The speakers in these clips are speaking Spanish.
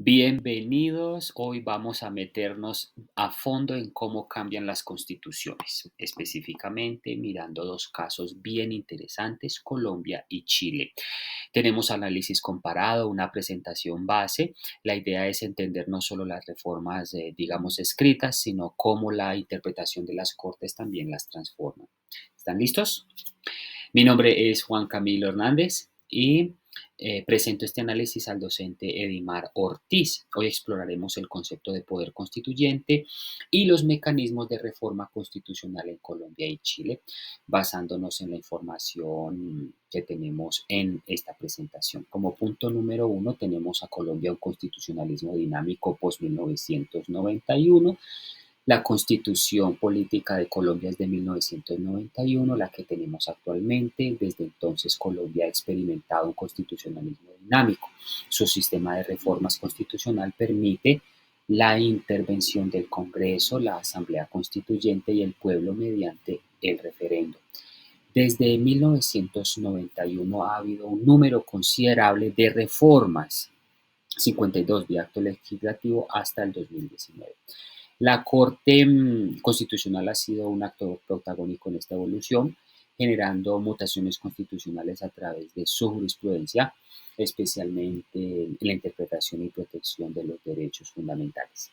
Bienvenidos. Hoy vamos a meternos a fondo en cómo cambian las constituciones, específicamente mirando dos casos bien interesantes, Colombia y Chile. Tenemos análisis comparado, una presentación base. La idea es entender no solo las reformas, digamos, escritas, sino cómo la interpretación de las cortes también las transforma. ¿Están listos? Mi nombre es Juan Camilo Hernández y presento este análisis al docente Edimar Ortiz. Hoy exploraremos el concepto de poder constituyente y los mecanismos de reforma constitucional en Colombia y Chile, basándonos en la información que tenemos en esta presentación. Como punto número uno, tenemos a Colombia un constitucionalismo dinámico post-1991. La Constitución Política de Colombia es de 1991, la que tenemos actualmente. Desde entonces Colombia ha experimentado un constitucionalismo dinámico. Su sistema de reformas constitucional permite la intervención del Congreso, la Asamblea Constituyente y el pueblo mediante el referendo. Desde 1991 ha habido un número considerable de reformas, 52 vía acto legislativo hasta el 2019. La Corte Constitucional ha sido un actor protagónico en esta evolución, generando mutaciones constitucionales a través de su jurisprudencia, especialmente en la interpretación y protección de los derechos fundamentales.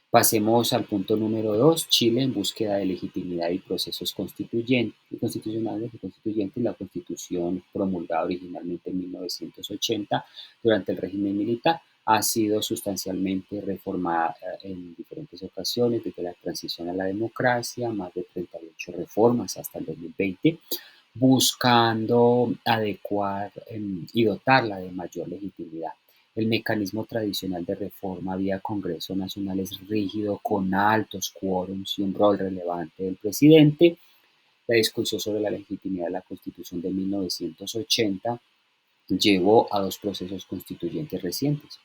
Pasemos al punto número 2, Chile en búsqueda de legitimidad y procesos constitucionales y constituyentes. La Constitución promulgada originalmente en 1980 durante el régimen militar ha sido sustancialmente reformada en diferentes ocasiones, desde la transición a la democracia, más de 38 reformas hasta el 2020, buscando adecuar y dotarla de mayor legitimidad. El mecanismo tradicional de reforma vía Congreso Nacional es rígido, con altos quórums y un rol relevante del presidente. La discusión sobre la legitimidad de la Constitución de 1980 llevó a dos procesos constituyentes recientes,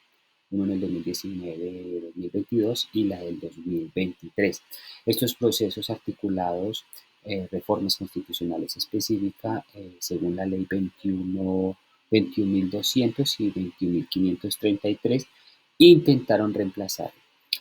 uno en el 2019-2022 y la del 2023. Estos procesos articulados, reformas constitucionales específicas, según la ley 21.200 y 21.533, intentaron reemplazar.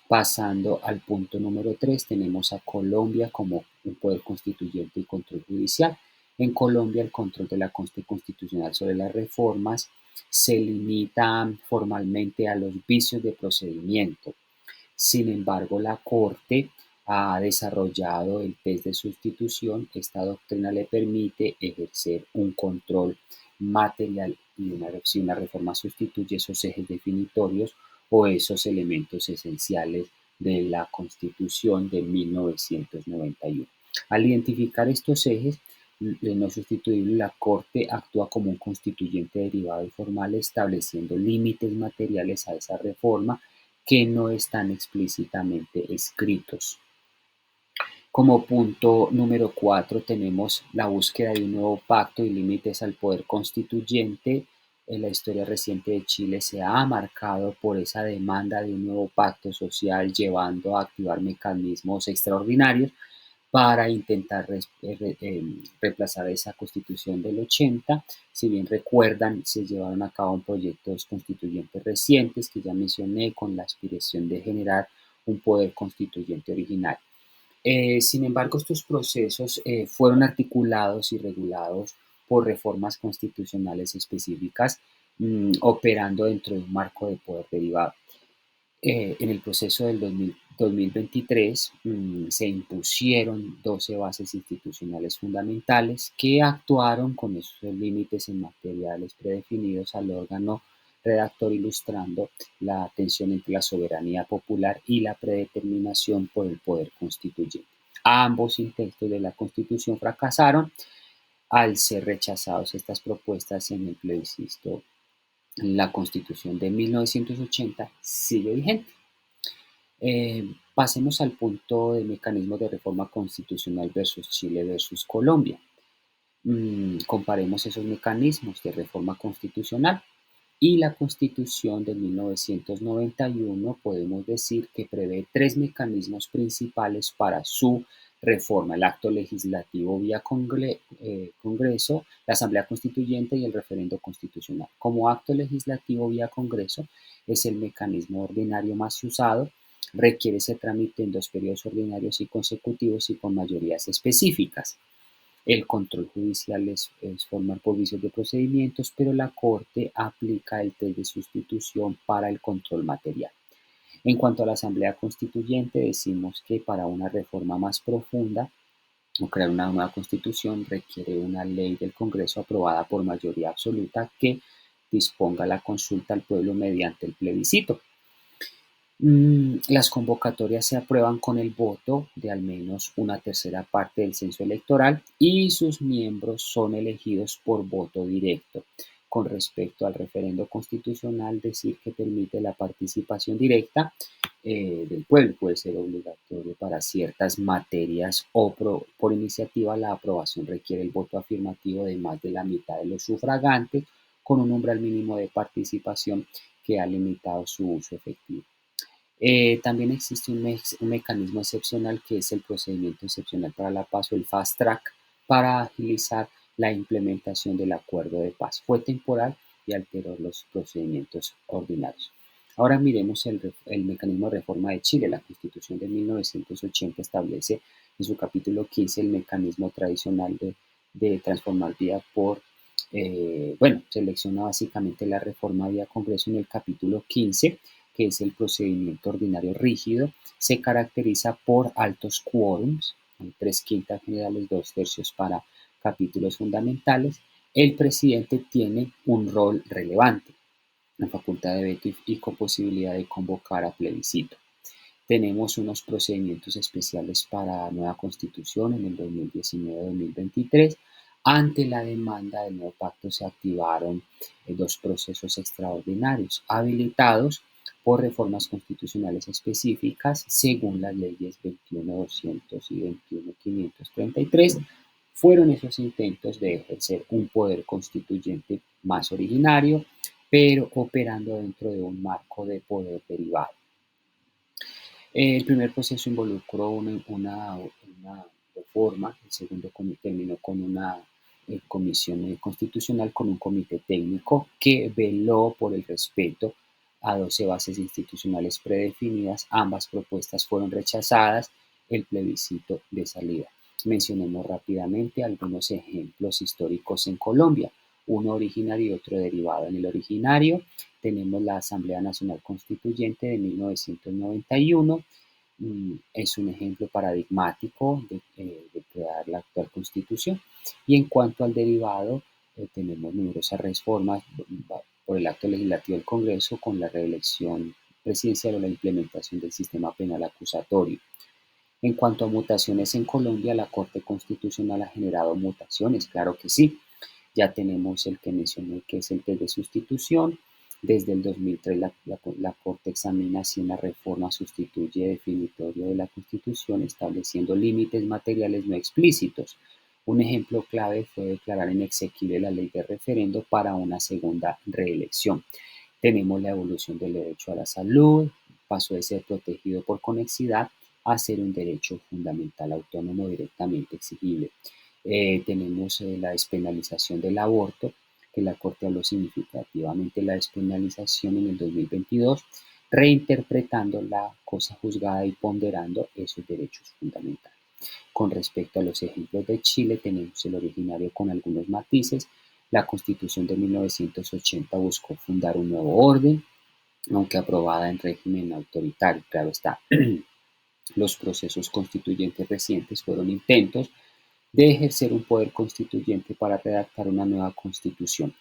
Pasando al punto número 3, tenemos a Colombia como un poder constituyente y control judicial. En Colombia, el control de la Corte Constitucional sobre las reformas se limita formalmente a los vicios de procedimiento. Sin embargo, la Corte ha desarrollado el test de sustitución. Esta doctrina le permite ejercer un control material y si una reforma sustituye esos ejes definitorios o esos elementos esenciales de la Constitución de 1991. Al identificar estos ejes no sustituible, la Corte actúa como un constituyente derivado y formal, estableciendo límites materiales a esa reforma que no están explícitamente escritos. Como punto número 4 tenemos la búsqueda de un nuevo pacto y límites al poder constituyente. En la historia reciente de Chile se ha marcado por esa demanda de un nuevo pacto social, llevando a activar mecanismos extraordinarios para intentar reemplazar esa constitución del 80. Si bien recuerdan, se llevaron a cabo proyectos constituyentes recientes que ya mencioné con la aspiración de generar un poder constituyente original. Sin embargo, estos procesos fueron articulados y regulados por reformas constitucionales específicas, operando dentro de un marco de poder derivado. En el proceso del 2023 se impusieron 12 bases institucionales fundamentales que actuaron con esos límites en materiales predefinidos al órgano redactor, ilustrando la tensión entre la soberanía popular y la predeterminación por el poder constituyente. Ambos intentos de la Constitución fracasaron al ser rechazados estas propuestas en el plebiscito. La Constitución de 1980 sigue vigente. Pasemos al punto de mecanismos de reforma constitucional versus Chile versus Colombia. Comparemos esos mecanismos de reforma constitucional y la Constitución de 1991. Podemos decir que prevé tres mecanismos principales para su reforma, el acto legislativo vía Congreso, la Asamblea Constituyente y el referendo constitucional. Como acto legislativo vía Congreso es el mecanismo ordinario más usado, requiere ese trámite en 2 periodos ordinarios y consecutivos y con mayorías específicas. El control judicial es formar por vicios de procedimientos, pero la Corte aplica el test de sustitución para el control material. En cuanto a la Asamblea Constituyente, decimos que para una reforma más profunda o crear una nueva constitución requiere una ley del Congreso aprobada por mayoría absoluta que disponga la consulta al pueblo mediante el plebiscito. Las convocatorias se aprueban con el voto de al menos una tercera parte del censo electoral y sus miembros son elegidos por voto directo. Con respecto al referendo constitucional, decir que permite la participación directa del pueblo, puede ser obligatorio para ciertas materias o por iniciativa. La aprobación requiere el voto afirmativo de más de la mitad de los sufragantes con un umbral mínimo de participación que ha limitado su uso efectivo. También existe un mecanismo excepcional que es el procedimiento excepcional para la paz o el fast track para agilizar la implementación del acuerdo de paz. Fue temporal y alteró los procedimientos ordinarios. Ahora miremos el mecanismo de reforma de Chile. La Constitución de 1980 establece en su capítulo 15 el mecanismo tradicional de transformar vía por, selecciona básicamente la reforma vía Congreso en el capítulo 15, que es el procedimiento ordinario rígido, se caracteriza por altos quórums, 3/5 generales, 2/3 para capítulos fundamentales. El presidente tiene un rol relevante, la facultad de veto y con posibilidad de convocar a plebiscito. Tenemos unos procedimientos especiales para nueva constitución en el 2019-2023. Ante la demanda del nuevo pacto se activaron 2 procesos extraordinarios habilitados por reformas constitucionales específicas según las leyes 21.200 y 21.533. Fueron esos intentos de ejercer un poder constituyente más originario, pero operando dentro de un marco de poder derivado. El primer proceso involucró una reforma, el segundo terminó con una comisión constitucional con un comité técnico que veló por el respeto a 12 bases institucionales predefinidas. Ambas propuestas fueron rechazadas, el plebiscito de salida. Mencionemos rápidamente algunos ejemplos históricos en Colombia, uno originario y otro derivado. En el originario tenemos la Asamblea Nacional Constituyente de 1991, es un ejemplo paradigmático de crear la actual Constitución. Y en cuanto al derivado, tenemos numerosas reformas por el acto legislativo del Congreso con la reelección presidencial o la implementación del sistema penal acusatorio. En cuanto a mutaciones en Colombia, la Corte Constitucional ha generado mutaciones, claro que sí. Ya tenemos el que mencioné, que es el test de sustitución. Desde el 2003 la Corte examina si una reforma sustituye definitorio de la Constitución, estableciendo límites materiales no explícitos. Un ejemplo clave fue declarar inexequible la ley de referendo para una segunda reelección. Tenemos la evolución del derecho a la salud, pasó de ser protegido por conexidad a ser un derecho fundamental autónomo directamente exigible. Tenemos la despenalización del aborto, que la Corte habló significativamente de la despenalización en el 2022, reinterpretando la cosa juzgada y ponderando esos derechos fundamentales. Con respecto a los ejemplos de Chile, tenemos el originario con algunos matices. La Constitución de 1980 buscó fundar un nuevo orden, aunque aprobada en régimen autoritario, claro está. Los procesos constituyentes recientes fueron intentos de ejercer un poder constituyente para redactar una nueva constitución.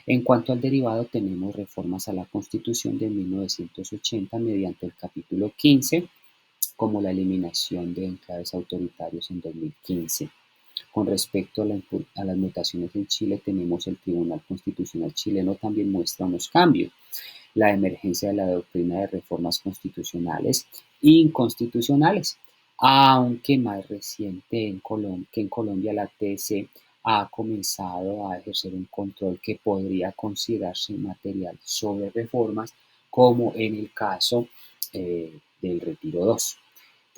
En cuanto al derivado, tenemos reformas a la Constitución de 1980 mediante el capítulo 15, como la eliminación de enclaves autoritarios en 2015. Con respecto a las mutaciones en Chile, tenemos el Tribunal Constitucional chileno también muestra unos cambios. La emergencia de la doctrina de reformas constitucionales inconstitucionales, aunque más reciente que en Colombia la TC ha comenzado a ejercer un control que podría considerarse material sobre reformas, como en el caso del Retiro 2.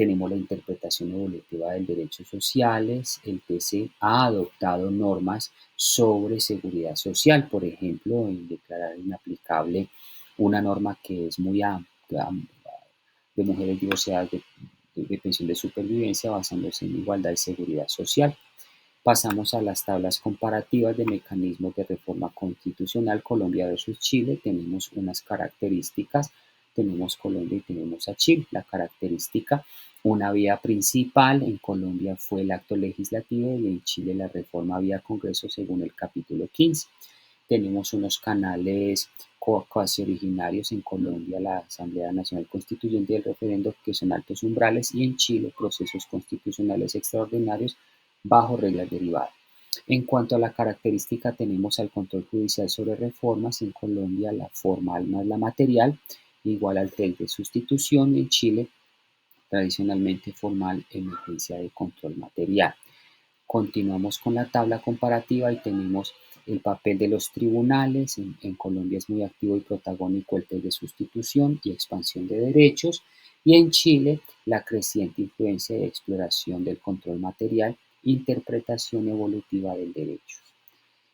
Tenemos la interpretación evolutiva del derechos sociales. El TC ha adoptado normas sobre seguridad social, por ejemplo, en declarar inaplicable una norma que es muy amplia de mujeres divorciadas de pensión de supervivencia basándose en igualdad y seguridad social. Pasamos a las tablas comparativas de mecanismos de reforma constitucional Colombia versus Chile. Tenemos unas características, tenemos Colombia y tenemos a Chile. La característica, una vía principal en Colombia fue el acto legislativo y en Chile la reforma vía Congreso según el capítulo 15. Tenemos unos canales cuasi originarios en Colombia, la Asamblea Nacional Constituyente y el referendo, que son altos umbrales, y en Chile procesos constitucionales extraordinarios bajo reglas derivadas. En cuanto a la característica, tenemos al control judicial sobre reformas. En Colombia, la formal más la material, igual al test de sustitución, y en Chile, tradicionalmente formal, emergencia de control material. Continuamos con la tabla comparativa y tenemos el papel de los tribunales. En Colombia es muy activo y protagónico el test de sustitución y expansión de derechos. Y en Chile, la creciente influencia de exploración del control material, interpretación evolutiva del derecho.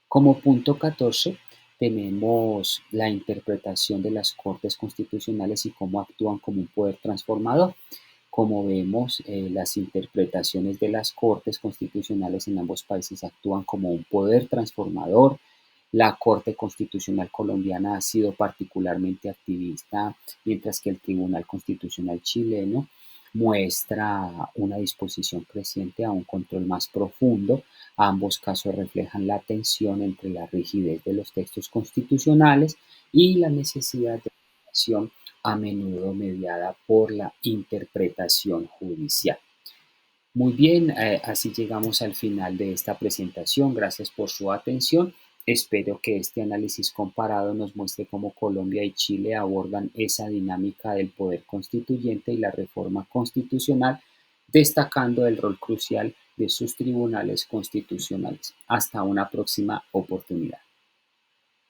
Como punto 14 tenemos la interpretación de las Cortes Constitucionales y cómo actúan como un poder transformador. Como vemos, las interpretaciones de las Cortes Constitucionales en ambos países actúan como un poder transformador. La Corte Constitucional colombiana ha sido particularmente activista, mientras que el Tribunal Constitucional chileno muestra una disposición creciente a un control más profundo. Ambos casos reflejan la tensión entre la rigidez de los textos constitucionales y la necesidad de acción a menudo mediada por la interpretación judicial. Muy bien, así llegamos al final de esta presentación. Gracias por su atención. Espero que este análisis comparado nos muestre cómo Colombia y Chile abordan esa dinámica del poder constituyente y la reforma constitucional, destacando el rol crucial de sus tribunales constitucionales. Hasta una próxima oportunidad.